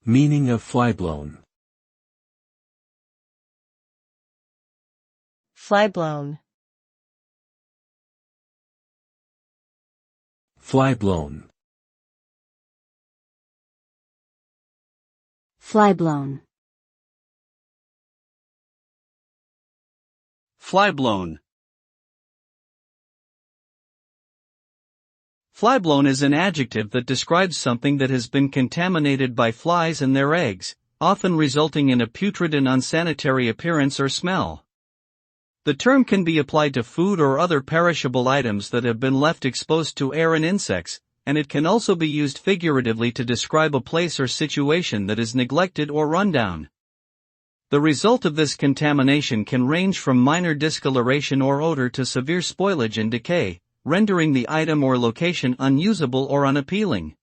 Meaning of flyblown. Flyblown. Flyblown. Flyblown. Flyblown. Flyblown is an adjective that describes something that has been contaminated by flies and their eggs, often resulting in a putrid and unsanitary appearance or smell. The term can be applied to food or other perishable items that have been left exposed to air and insects, and it can also be used figuratively to describe a place or situation that is neglected or run down. The result of this contamination can range from minor discoloration or odor to severe spoilage and decay, rendering the item or location unusable or unappealing.